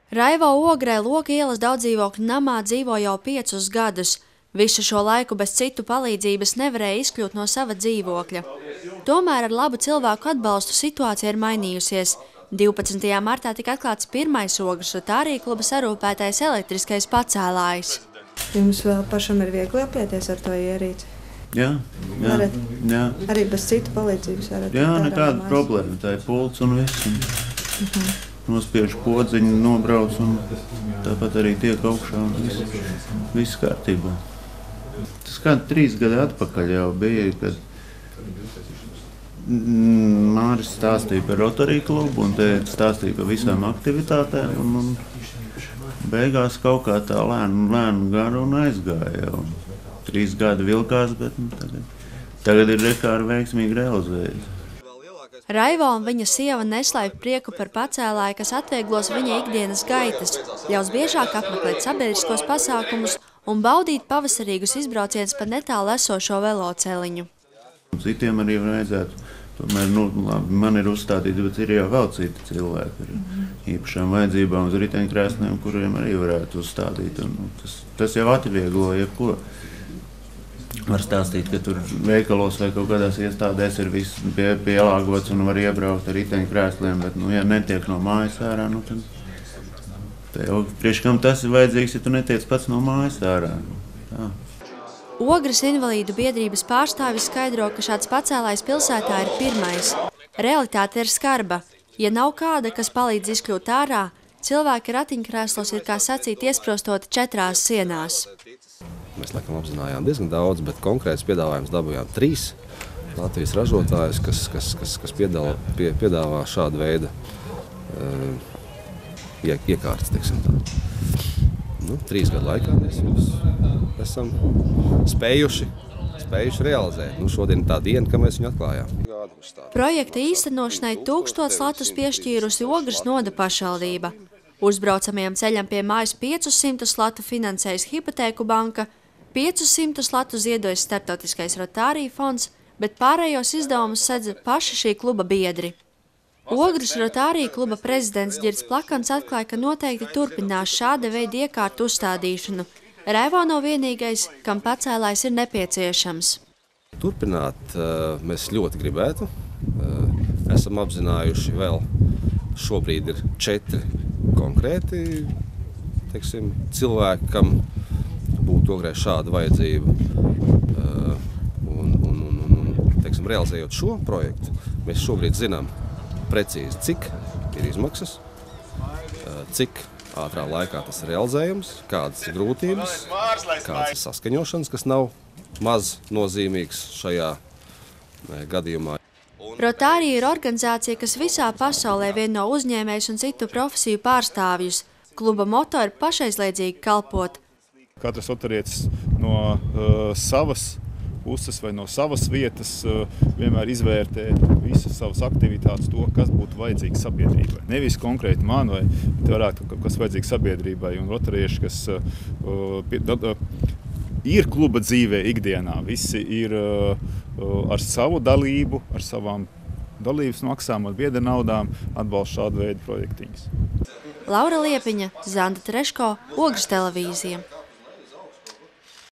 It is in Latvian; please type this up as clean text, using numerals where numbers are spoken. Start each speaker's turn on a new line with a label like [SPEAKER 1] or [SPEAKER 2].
[SPEAKER 1] Raivo Ogrē Loka ielas daudzdzīvokļu namā dzīvo jau 5 gadus. Visu šo laiku bez citu palīdzības nevarēja izkļūt no sava dzīvokļa. Tomēr ar labu cilvēku atbalstu situācija ir mainījusies. 12. martā tika atklāts pirmais Ogres Rotārija kluba sarūpētais elektriskais pacēlājs.
[SPEAKER 2] Jums vēl pašam ir viegli apieties ar to ierīci?
[SPEAKER 3] Jā.
[SPEAKER 2] Arī bez citu palīdzības varat?
[SPEAKER 3] Jā, nekāda problēma. Tā ir pults un viss. Nospiež podziņu, nobrauc un tāpat arī tiek augšā un viss kārtībā. Tas kādi 3 gadi atpakaļ jau bija, kad Māris stāstīja par Rotary klubu un te stāstīja par visām aktivitātēm un beigās kaut kā tā lēnu garu un aizgāja jau. 3 gadi vilkās, bet tagad ir rekāri veiksmīgi realizējies.
[SPEAKER 1] Raivo un viņa sieva neslēpj prieku par pacēlāju, kas atvieglos viņa ikdienas gaitas, ļaus biežāk apmeklēt sabiedriskos pasākumus un baudīt pavasarīgus izbraucienus pa netālu esošo veloceliņu.
[SPEAKER 3] Citiem arī vajadzētu, tomēr, labi, man ir uzstādīti, bet ir jau vēl citi cilvēki ar īpašām vajadzībām uz riteņkrēsliem, kuriem arī varētu uzstādīt. Un tas jau atvieglo jebko. Var stāstīt, ka tur veikalos vai kaut kādās iestādēs ir viss pielāgots un var iebraukt ar riteņkrēsliem, bet, ja netiek no mājas ārā, tad jau priekš kam tas ir vajadzīgs, ja tu netiec pats no mājas ārā. Tā.
[SPEAKER 1] Ogres invalīdu biedrības pārstāvis skaidro, ka šāds pacēlājs pilsētā ir pirmais. Realitāte ir skarba. Ja nav kāda, kas palīdz izkļūt ārā, cilvēki ratiņkrēslos ir, kā sacīt, iesprostoti 4 sienās.
[SPEAKER 4] Mēs laikam apzinājām diezgan daudz, bet konkrēts piedāvājums dabūjām 3 Latvijas ražotājus, kas piedāvā šādu veidu iekārtas, teiksim tā. 3 gadu laikā mēs esam spējuši realizēt. Šodien ir tā diena, kad mēs viņu atklājām.
[SPEAKER 1] Projekta īstenošanai 1000 latus piešķīrusi Ogres noda pašvaldība. Uzbraucamajam ceļam pie mājas 500 latu finansējas Hipotēku banka, 500 latu ziedojas Startautiskais Rotārija fonds, bet pārējos izdevumus sedz paši šī kluba biedri. Ogres Rotārija kluba prezidents Ģirds Plakans atklāja, ka noteikti turpinās šāda veida iekārtu uzstādīšanu. Raivo nav vienīgais, kam pacēlājs ir nepieciešams.
[SPEAKER 4] Turpināt mēs ļoti gribētu. Esam apzinājuši vēl šobrīd ir 4 konkrēti, teiksim, cilvēki, kam būtu Ogrē šāda vajadzība. Teiksim, realizējot šo projektu, mēs šobrīd zinām precīzi, cik ir izmaksas, cik ātrā laikā tas ir realizējams, kādas ir grūtības, kādas ir saskaņošanas, kas nav maz nozīmīgs šajā gadījumā.
[SPEAKER 1] Rotārija ir organizācija, kas visā pasaulē vieno uzņēmējus un citu profesiju pārstāvjus. Kluba moto ir pašaizliedzīgi kalpot.
[SPEAKER 5] Katrs rotarietis no savas puses vai no savas vietas vienmēr izvērtē visas savas aktivitātes to, kas būtu vajadzīgs sabiedrībai. Nevis konkrēti man, vai varētu, kas vajadzīgs sabiedrībai, un rotarieši, kas ir kluba dzīvē ikdienā. Visi ir ar savu dalību, ar savām dalības maksām, ar biedra naudām atbalsta šādu veidu projektiņas.
[SPEAKER 1] Laura Liepiņa, Zanda Treško, Ogres televīzija.